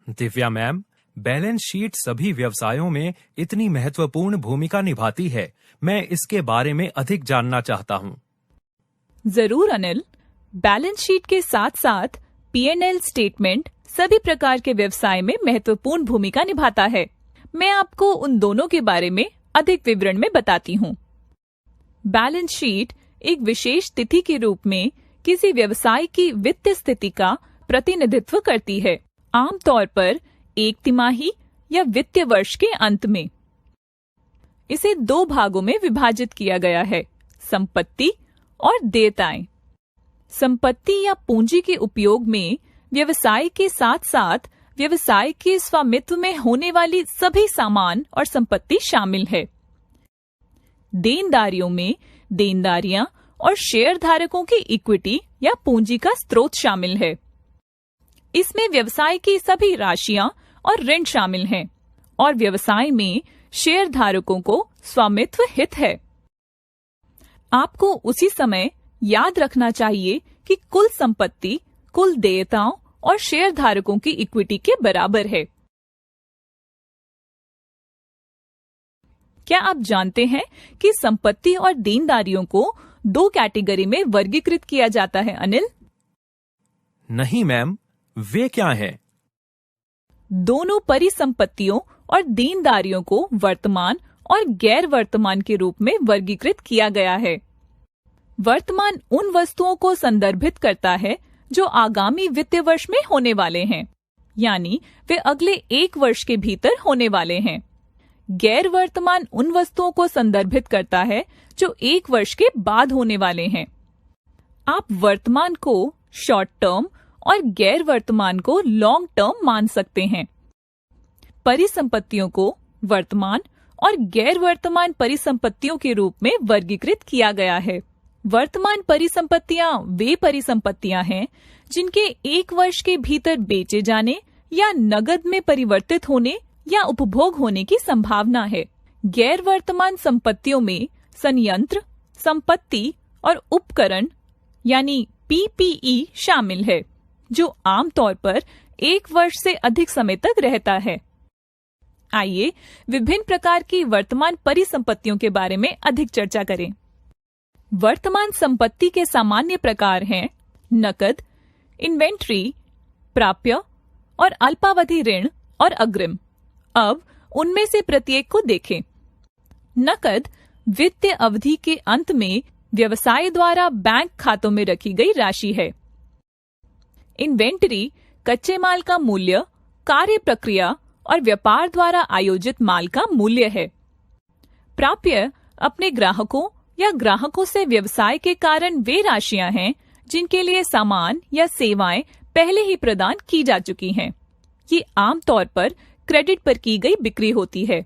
Divya ma'am, balance sheet सभी व्यवसायों में इतनी महत्वपूर्ण भूमिका निभाती है। मैं इसके बारे में अधिक जानना चाहता हूँ। जरूर अनिल, बैलेंस शीट के साथ साथ P&L स्टेटमेंट सभी प्रकार के व्यवसाय में महत्वपूर्ण भूमिका निभाता है। मैं आपको उन दोनों के बारे में अधिक विवरण में बताती हूँ। बैलेंस शीट एक विशेष तिथि के रूप में किसी व्यवसाय की वित्तीय स्थिति का प्रतिनिधित्व करती है, आमतौर पर एक तिमाही या वित्तीय वर्ष के अंत में। इसे 2 भागों में विभाजित किया गया है, संपत्ति और देयताएं। संपत्ति या पूंजी के उपयोग में व्यवसाय के साथ साथ व्यवसाय के स्वामित्व में होने वाली सभी सामान और संपत्ति शामिल है। देनदारियों में देनदारियां और शेयर धारकों की इक्विटी या पूंजी का स्रोत शामिल है। इसमें व्यवसाय की सभी राशियां और ऋण शामिल हैं और व्यवसाय में शेयर धारकों को स्वामित्व हित है। आपको उसी समय याद रखना चाहिए कि कुल संपत्ति कुल देयताओं और शेयर धारकों की इक्विटी के बराबर है। क्या आप जानते हैं कि संपत्ति और देनदारियों को 2 कैटेगरी में वर्गीकृत किया जाता है अनिल? नहीं मैम, वे क्या हैं? दोनों परिसंपत्तियों और देनदारियों को वर्तमान और गैर वर्तमान के रूप में वर्गीकृत किया गया है। वर्तमान उन वस्तुओं को संदर्भित करता है जो आगामी वित्तीय वर्ष में होने वाले हैं, यानी वे अगले 1 वर्ष के भीतर होने वाले हैं। गैर वर्तमान उन वस्तुओं को संदर्भित करता है जो 1 वर्ष के बाद होने वाले हैं। आप वर्तमान को शॉर्ट टर्म और गैर वर्तमान को लॉन्ग टर्म मान सकते हैं। परिसंपत्तियों को वर्तमान और गैर वर्तमान परिसंपत्तियों के रूप में वर्गीकृत किया गया है। वर्तमान परिसंपत्तियां वे परिसंपत्तियां हैं जिनके 1 वर्ष के भीतर बेचे जाने या नकद में परिवर्तित होने या उपभोग होने की संभावना है। गैर वर्तमान संपत्तियों में संयंत्र, संपत्ति और उपकरण यानी PPE शामिल है, जो आमतौर पर 1 वर्ष से अधिक समय तक रहता है। आइए विभिन्न प्रकार की वर्तमान परिसंपत्तियों के बारे में अधिक चर्चा करें। वर्तमान संपत्ति के सामान्य प्रकार हैं नकद, इन्वेंट्री, प्राप्य और अल्पावधि ऋण और अग्रिम। अब उनमें से प्रत्येक को देखें। नकद वित्तीय अवधि के अंत में व्यवसाय द्वारा बैंक खातों में रखी गई राशि है। इन्वेंटरी कच्चे माल का मूल्य, कार्य प्रक्रिया और व्यापार द्वारा आयोजित माल का मूल्य है। प्राप्य अपने ग्राहकों या ग्राहकों से व्यवसाय के कारण वे राशियां हैं जिनके लिए सामान या सेवाएं पहले ही प्रदान की जा चुकी हैं। ये आमतौर पर क्रेडिट पर की गई बिक्री होती है।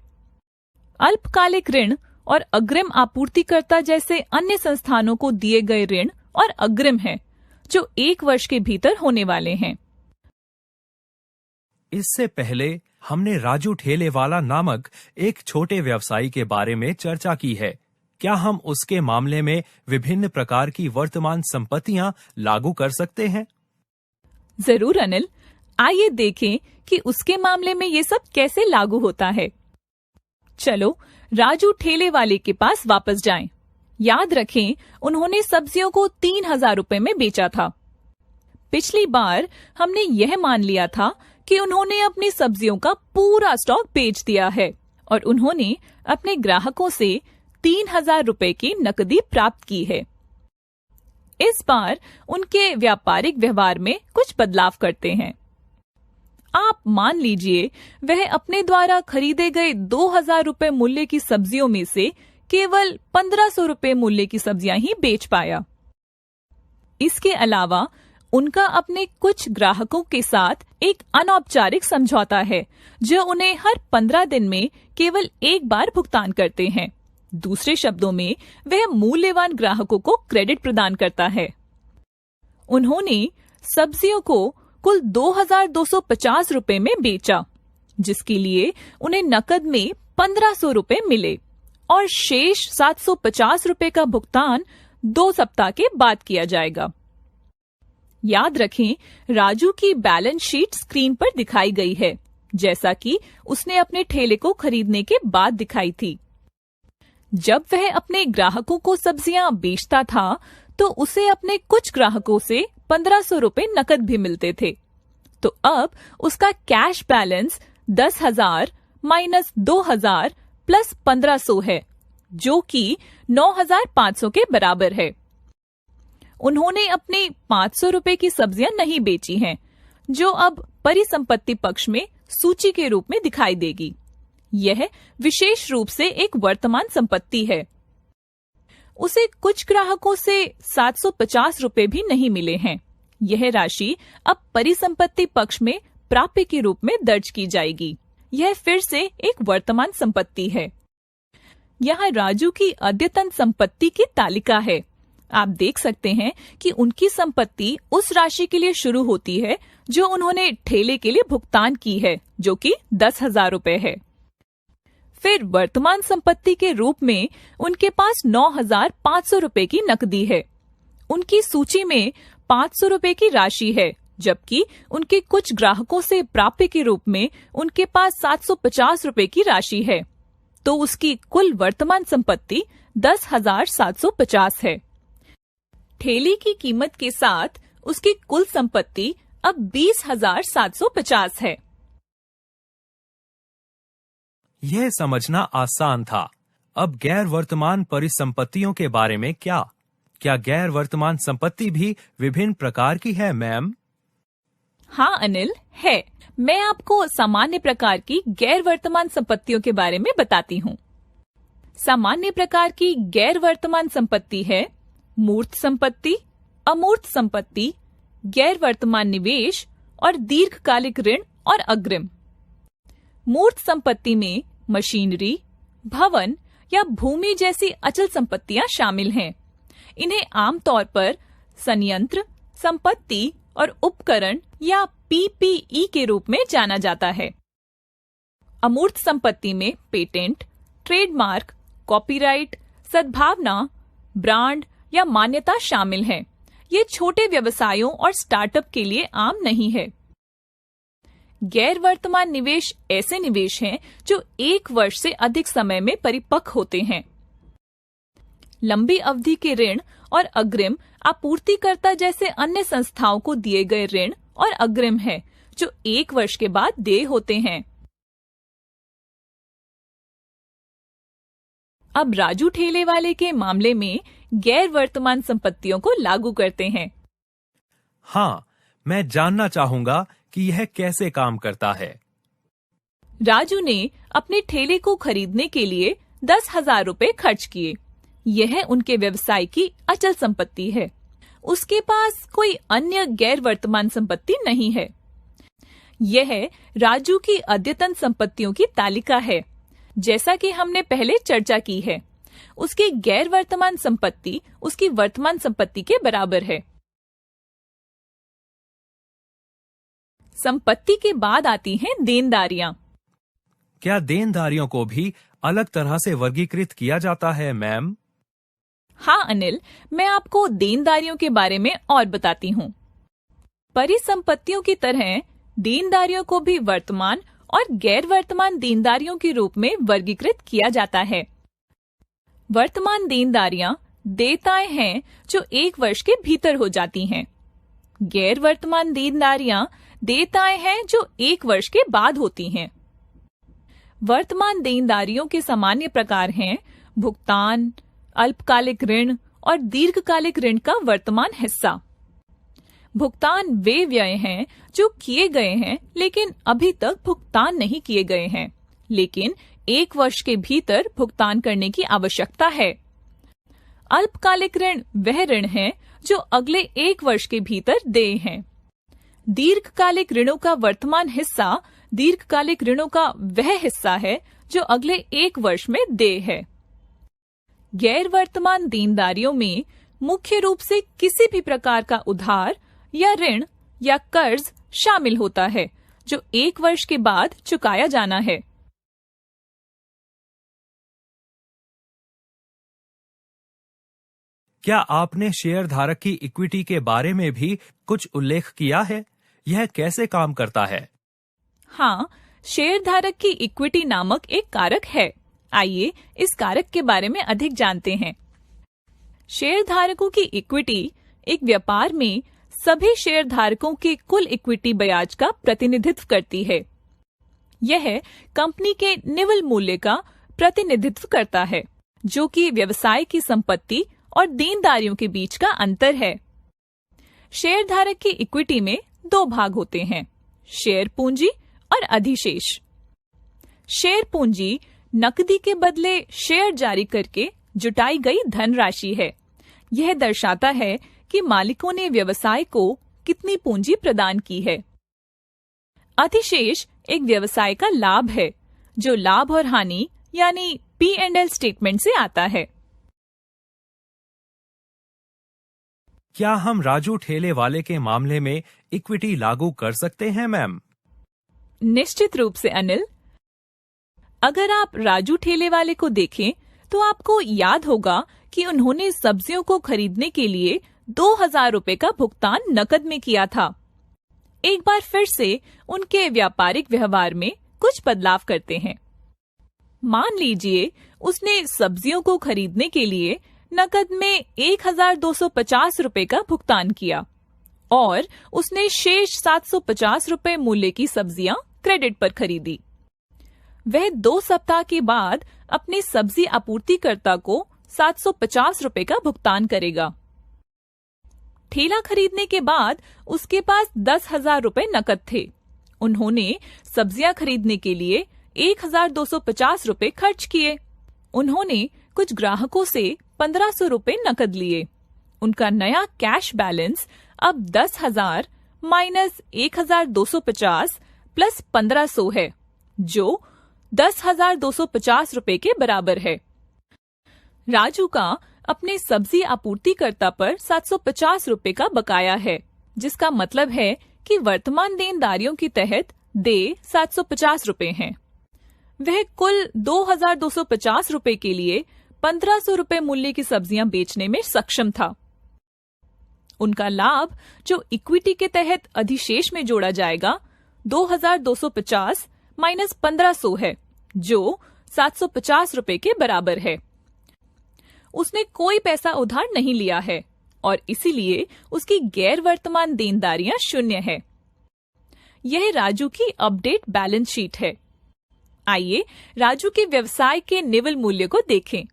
अल्पकालिक ऋण और अग्रिम आपूर्तिकर्ता जैसे अन्य संस्थानों को दिए गए ऋण और अग्रिम हैं, जो 1 वर्ष के भीतर होने वाले हैं। इससे पहले हमने राजू ठेलेवाला नामक एक छोटे व्यवसायी के बारे में चर्चा की है। क्या हम उसके मामले में विभिन्न प्रकार की वर्तमान संपत्तियां लागू कर सकते हैं? जरूर अनिल, आइए देखें कि उसके मामले में ये सब कैसे लागू होता है। चलो राजू ठेले वाले के पास वापस जाएं। याद रखें, उन्होंने सब्जियों को 3,000 रुपए में बेचा था। पिछली बार हमने यह मान लिया था कि उन्होंने अपनी सब्जियों का पूरा स्टॉक बेच दिया है और उन्होंने अपने ग्राहकों से 3,000 रुपए की नकदी प्राप्त की है। इस बार उनके व्यापारिक व्यवहार में कुछ बदलाव करते हैं। आप मान लीजिए वह अपने द्वारा खरीदे गए 2,000 रुपए मूल्य की सब्जियों में से केवल 1,500 रुपए मूल्य की सब्जियां ही बेच पाया। इसके अलावा उनका अपने कुछ ग्राहकों के साथ एक अनौपचारिक समझौता है, जो उन्हें हर 15 दिन में केवल 1 बार भुगतान करते हैं। दूसरे शब्दों में, वह मूल्यवान ग्राहकों को क्रेडिट प्रदान करता है। उन्होंने सब्जियों को कुल 2,250 रुपए में बेचा, जिसके लिए उन्हें नकद में 1,500 रुपए मिले और शेष 750 रुपए का भुगतान 2 सप्ताह के बाद किया जाएगा। याद रखें, राजू की बैलेंस शीट स्क्रीन पर दिखाई गई है, जैसा कि उसने अपने ठेले को खरीदने के बाद दिखाई थी। जब वह अपने ग्राहकों को सब्जियां बेचता था, तो उसे अपने कुछ ग्राहकों से 1500 रुपए नकद भी मिलते थे। तो अब उसका कैश बैलेंस 10,000 माइनस 2,000 प्लस 1500 है, जो कि 9,500 के बराबर है। उन्होंने अपने 500 रुपए की सब्जियां नहीं बेची हैं, जो अब परिसंपत्ति पक्ष में सूची के रूप में दिखाई देगी। यह विशेष रूप से एक वर्तमान संपत्ति है। उसे कुछ ग्राहकों से 750 रुपए भी नहीं मिले हैं। यह राशि अब परिसंपत्ति पक्ष में प्राप्य के रूप में दर्ज की जाएगी। यह फिर से एक वर्तमान संपत्ति है। यहाँ राजू की अद्यतन संपत्ति की तालिका है। आप देख सकते हैं कि उनकी संपत्ति उस राशि के लिए शुरू होती है जो उन्होंने ठेले के लिए भुगतान की है, जो कि 10,000 रुपए है। फिर वर्तमान संपत्ति के रूप में उनके पास 9,500 रुपए की नकदी है। उनकी सूची में 500 रुपए की राशि है, जबकि उनके कुछ ग्राहकों से प्राप्य के रूप में उनके पास 750 रुपए की राशि है। तो उसकी कुल वर्तमान संपत्ति 10,750 है। ठेले की कीमत के साथ उसकी कुल संपत्ति अब 20,750 है। यह समझना आसान था। अब गैर वर्तमान परिसंपत्तियों के बारे में क्या गैर वर्तमान संपत्ति भी विभिन्न प्रकार की है, मैम? हाँ अनिल, है। मैं आपको सामान्य प्रकार की गैर वर्तमान संपत्तियों के बारे में बताती हूँ। सामान्य प्रकार की गैर वर्तमान संपत्ति है मूर्त संपत्ति, अमूर्त संपत्ति, गैर वर्तमान निवेश और दीर्घकालिक ऋण और अग्रिम। मूर्त संपत्ति में मशीनरी, भवन या भूमि जैसी अचल संपत्तियां शामिल हैं। इन्हें आमतौर पर संयंत्र, संपत्ति और उपकरण या पीपीई के रूप में जाना जाता है। अमूर्त संपत्ति में पेटेंट, ट्रेडमार्क, कॉपीराइट, सद्भावना, ब्रांड या मान्यता शामिल हैं। ये छोटे व्यवसायों और स्टार्टअप के लिए आम नहीं है। गैर वर्तमान निवेश ऐसे निवेश हैं जो 1 वर्ष से अधिक समय में परिपक्व होते हैं। लंबी अवधि के ऋण और अग्रिम आपूर्तिकर्ता जैसे अन्य संस्थाओं को दिए गए ऋण और अग्रिम है, जो 1 वर्ष के बाद देय होते हैं। अब राजू ठेले वाले के मामले में गैर वर्तमान संपत्तियों को लागू करते हैं। हाँ, मैं जानना चाहूंगा कि यह कैसे काम करता है। राजू ने अपने ठेले को खरीदने के लिए 10,000 रुपए खर्च किए। यह उनके व्यवसाय की अचल संपत्ति है। उसके पास कोई अन्य गैर वर्तमान संपत्ति नहीं है। यह राजू की अद्यतन संपत्तियों की तालिका है। जैसा कि हमने पहले चर्चा की है, उसकी गैर वर्तमान संपत्ति उसकी वर्तमान संपत्ति के बराबर है। संपत्ति के बाद आती हैं देनदारियां। क्या देनदारियों को भी अलग तरह से वर्गीकृत किया जाता है, मैम? हाँ अनिल, मैं आपको देनदारियों के बारे में और बताती हूँ। परिसंपत्तियों की तरह देनदारियों को भी वर्तमान और गैर वर्तमान देनदारियों के रूप में वर्गीकृत किया जाता है। वर्तमान देनदारियां देयताएं हैं जो 1 वर्ष के भीतर हो जाती हैं। गैर वर्तमान देनदारियां देयताएं हैं जो 1 वर्ष के बाद होती हैं। वर्तमान देनदारियों के सामान्य प्रकार हैं भुगतान, अल्पकालिक ऋण और दीर्घकालिक ऋण का वर्तमान हिस्सा। भुगतान वे व्यय हैं जो किए गए हैं लेकिन अभी तक भुगतान नहीं किए गए हैं, लेकिन 1 वर्ष के भीतर भुगतान करने की आवश्यकता है। अल्पकालिक ऋण वह ऋण है जो अगले 1 वर्ष के भीतर देय हैं। दीर्घकालिक ऋणों का वर्तमान हिस्सा दीर्घकालिक ऋणों का वह हिस्सा है जो अगले 1 वर्ष में देय है। गैर वर्तमान देनदारियों में मुख्य रूप से किसी भी प्रकार का उधार या ऋण या कर्ज शामिल होता है जो 1 वर्ष के बाद चुकाया जाना है। क्या आपने शेयर धारक की इक्विटी के बारे में भी कुछ उल्लेख किया है? यह कैसे काम करता है? हाँ, शेयर धारक की इक्विटी नामक एक कारक है। आइए इस कारक के बारे में अधिक जानते हैं। शेयर धारकों की इक्विटी एक व्यापार में सभी शेयर धारकों के कुल इक्विटी ब्याज का प्रतिनिधित्व करती है। यह कंपनी के निवल मूल्य का प्रतिनिधित्व करता है, जो कि व्यवसाय की संपत्ति और देनदारियों के बीच का अंतर है। शेयर धारक की इक्विटी में दो भाग होते हैं, शेयर पूंजी और अधिशेष। शेयर पूंजी नकदी के बदले शेयर जारी करके जुटाई गई धनराशि है। यह दर्शाता है कि मालिकों ने व्यवसाय को कितनी पूंजी प्रदान की है। अधिशेष एक व्यवसाय का लाभ है, जो लाभ और हानि यानी P&L स्टेटमेंट से आता है। क्या हम राजू ठेले वाले के मामले में इक्विटी लागू कर सकते हैं, मैम? निश्चित रूप से अनिल। अगर आप राजू ठेले वाले को देखें तो आपको याद होगा कि उन्होंने सब्जियों को खरीदने के लिए 2000 रुपए का भुगतान नकद में किया था। एक बार फिर से उनके व्यापारिक व्यवहार में कुछ बदलाव करते हैं। मान लीजिए उसने सब्जियों को खरीदने के लिए नकद में 1250 रुपए का भुगतान किया और उसने शेष 750 रुपए मूल्य की सब्जियां क्रेडिट पर खरीदी। वह 2 सप्ताह के बाद अपने सब्जी आपूर्तिकर्ता को 750 रुपए का भुगतान करेगा। ठेला खरीदने के बाद उसके पास 10,000 रुपए नकद थे। उन्होंने सब्जियां खरीदने के लिए 1250 रुपए खर्च किए। उन्होंने कुछ ग्राहकों से 1500 रुपए नकद लिए। उनका नया कैश बैलेंस अब 10,000 माइनस 1250 प्लस 1500 है, जो 10,250 रुपए के बराबर है। राजू का अपने सब्जी आपूर्तिकर्ता पर 750 रुपए का बकाया है, जिसका मतलब है कि वर्तमान देनदारियों के तहत देय 750 रुपए हैं। वह कुल 2,250 रुपए के लिए 1500 रुपए मूल्य की सब्जियां बेचने में सक्षम था। उनका लाभ, जो इक्विटी के तहत अधिशेष में जोड़ा जाएगा, 2,250 माइनस 1500 है, जो 750 रुपए के बराबर है। उसने कोई पैसा उधार नहीं लिया है और इसीलिए उसकी गैर वर्तमान देनदारियां शून्य है। यह राजू की अपडेट बैलेंस शीट है। आइए राजू के व्यवसाय के निवल मूल्य को देखें।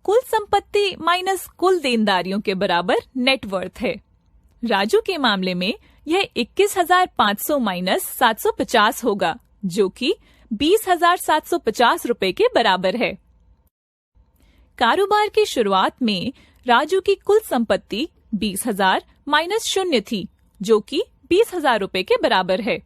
कुल संपत्ति माइनस कुल देनदारियों के बराबर नेटवर्थ है। राजू के मामले में यह 21,500 माइनस 750 होगा, जो कि 20,750 रुपए के बराबर है। कारोबार की शुरुआत में राजू की कुल संपत्ति 20,000 माइनस 0 थी, जो कि 20,000 रुपए के बराबर है।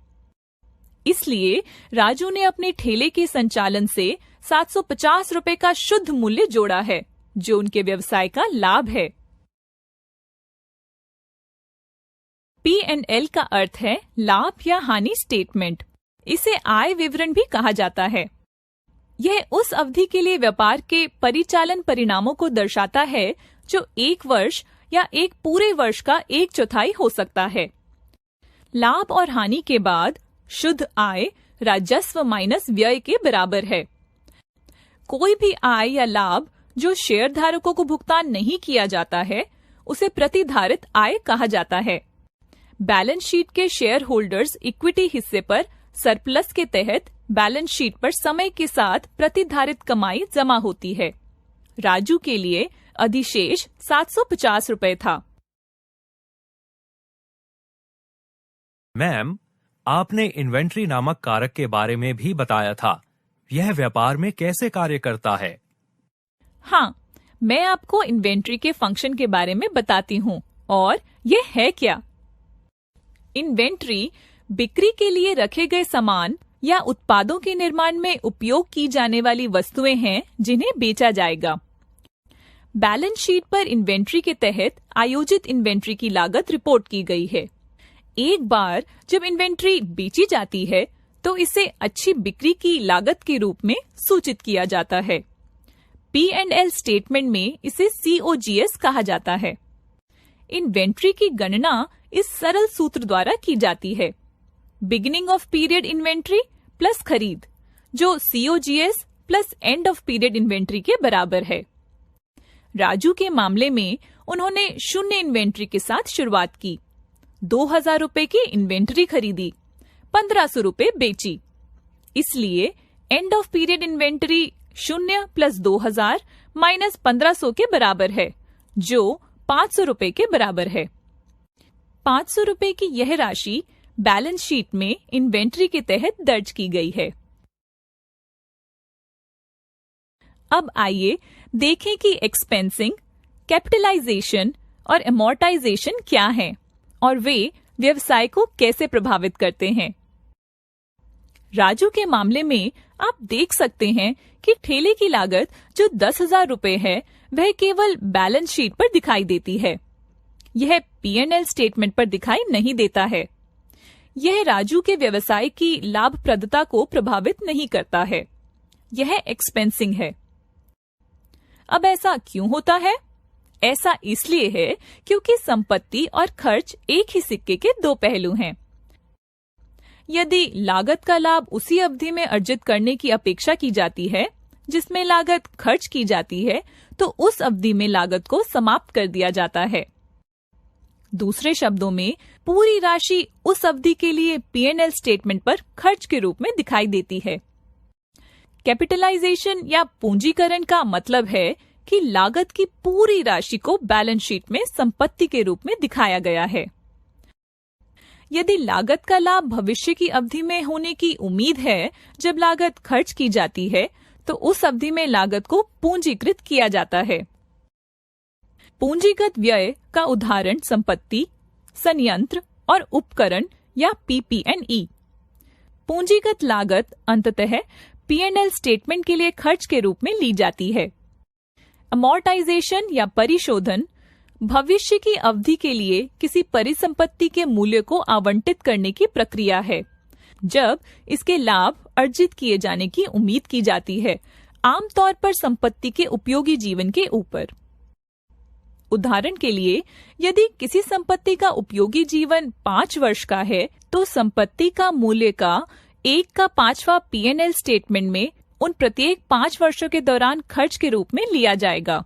इसलिए राजू ने अपने ठेले के संचालन से 750 रुपए का शुद्ध मूल्य जोड़ा है, जो उनके व्यवसाय का लाभ है। P&L का अर्थ है लाभ या हानि स्टेटमेंट। इसे आय विवरण भी कहा जाता है। यह उस अवधि के लिए व्यापार के परिचालन परिणामों को दर्शाता है, जो 1 वर्ष या एक पूरे वर्ष का 1/4 हो सकता है। लाभ और हानि के बाद शुद्ध आय राजस्व माइनस व्यय के बराबर है। कोई भी आय या लाभ जो शेयर धारकों को भुगतान नहीं किया जाता है, उसे प्रतिधारित आय कहा जाता है। बैलेंस शीट के शेयर होल्डर्स इक्विटी हिस्से पर सरप्लस के तहत बैलेंस शीट पर समय के साथ प्रतिधारित कमाई जमा होती है। राजू के लिए अधिशेष 750 रुपए था। मैम, आपने इन्वेंट्री नामक कारक के बारे में भी बताया था। यह व्यापार में कैसे कार्य करता है? हाँ, मैं आपको इन्वेंट्री के फंक्शन के बारे में बताती हूँ। और यह है क्या? इन्वेंट्री बिक्री के लिए रखे गए सामान या उत्पादों के निर्माण में उपयोग की जाने वाली वस्तुएं हैं, जिन्हें बेचा जाएगा। बैलेंस शीट पर इन्वेंट्री के तहत आयोजित इन्वेंट्री की लागत रिपोर्ट की गई है। एक बार जब इन्वेंट्री बेची जाती है, तो इसे अच्छी बिक्री की लागत के रूप में सूचित किया जाता है। P&L स्टेटमेंट में इसे COGS कहा जाता है। इन्वेंट्री की गणना इस सरल सूत्र द्वारा की जाती है, beginning of period inventory plus खरीद, जो COGS plus end of period inventory के बराबर है। राजू के मामले में उन्होंने शून्य इन्वेंट्री के साथ शुरुआत की, 2000 रुपए की इन्वेंट्री खरीदी, 1500 रुपए बेची। इसलिए end of period inventory 0 plus 2000 minus 1500 के बराबर है, जो 500 रुपए के बराबर है। 500 रुपए की यह राशि बैलेंस शीट में इन्वेंट्री के तहत दर्ज की गई है। अब आइए देखें कि एक्सपेंसिंग, कैपिटलाइजेशन और एमोर्टाइजेशन क्या हैं और वे व्यवसाय को कैसे प्रभावित करते हैं। राजू के मामले में आप देख सकते हैं कि ठेले की लागत जो 10,000 रुपए है, वह केवल बैलेंस शीट पर दिखाई देती है। यह P&L स्टेटमेंट पर दिखाई नहीं देता है। यह राजू के व्यवसाय की लाभप्रदता को प्रभावित नहीं करता है। यह एक्सपेंसिंग है। अब ऐसा क्यों होता है? ऐसा इसलिए है क्योंकि संपत्ति और खर्च एक ही सिक्के के दो पहलू हैं। यदि लागत का लाभ उसी अवधि में अर्जित करने की अपेक्षा की जाती है जिसमें लागत खर्च की जाती है, तो उस अवधि में लागत को समाप्त कर दिया जाता है। दूसरे शब्दों में, पूरी राशि उस अवधि के लिए P&L स्टेटमेंट पर खर्च के रूप में दिखाई देती है। कैपिटलाइजेशन या पूंजीकरण का मतलब है कि लागत की पूरी राशि को बैलेंस शीट में संपत्ति के रूप में दिखाया गया है। यदि लागत का लाभ भविष्य की अवधि में होने की उम्मीद है जब लागत खर्च की जाती है, तो उस अवधि में लागत को पूंजीकृत किया जाता है। पूंजीगत व्यय का उदाहरण संपत्ति, संयंत्र और उपकरण या PP&E। पूंजीगत लागत अंततः P&L स्टेटमेंट के लिए खर्च के रूप में ली जाती है। अमोर्टाइजेशन या परिशोधन भविष्य की अवधि के लिए किसी परिसंपत्ति के मूल्य को आवंटित करने की प्रक्रिया है, जब इसके लाभ अर्जित किए जाने की उम्मीद की जाती है, आमतौर पर संपत्ति के उपयोगी जीवन के ऊपर। उदाहरण के लिए, यदि किसी संपत्ति का उपयोगी जीवन 5 वर्ष का है, तो संपत्ति का मूल्य का 1/5 P&L स्टेटमेंट में उन प्रत्येक 5 वर्षों के दौरान खर्च के रूप में लिया जाएगा।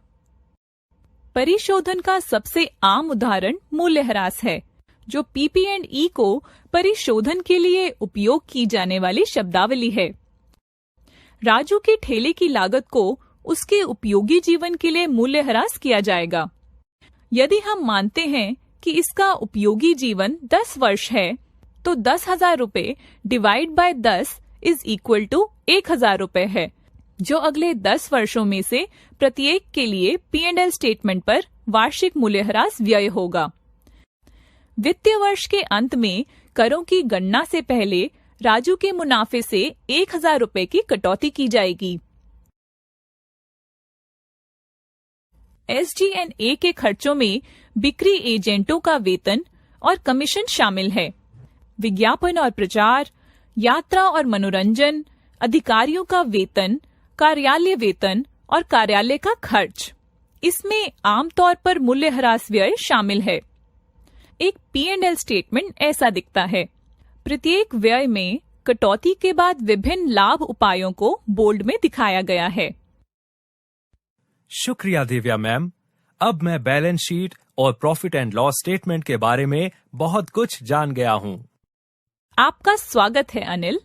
परिशोधन का सबसे आम उदाहरण मूल्यह्रास है, जो PP&E को परिशोधन के लिए उपयोग की जाने वाली शब्दावली है। राजू के ठेले की लागत को उसके उपयोगी जीवन के लिए मूल्यह्रास किया जाएगा। यदि हम मानते हैं कि इसका उपयोगी जीवन 10 वर्ष है, तो 10,000 रुपए divide by 10 is equal to 1,000 रुपए है, जो अगले 10 वर्षों में से प्रत्येक के लिए P&L स्टेटमेंट पर वार्षिक मूल्यह्रास व्यय होगा। वित्तीय वर्ष के अंत में करों की गणना से पहले राजू के मुनाफे से 1,000 रुपए की कटौती की जाएगी। SG&A के खर्चों में बिक्री एजेंटों का वेतन और कमीशन शामिल है, विज्ञापन और प्रचार, यात्रा और मनोरंजन, अधिकारियों का वेतन, कार्यालय वेतन और कार्यालय का खर्च। इसमें आमतौर पर मूल्यह्रास व्यय शामिल है। एक P&L स्टेटमेंट ऐसा दिखता है। प्रत्येक व्यय में कटौती के बाद विभिन्न लाभ उपायों को बोल्ड में दिखाया गया है। शुक्रिया दिव्या मैम। अब मैं बैलेंस शीट और प्रॉफिट एंड लॉस स्टेटमेंट के बारे में बहुत कुछ जान गया हूँ। आपका स्वागत है अनिल।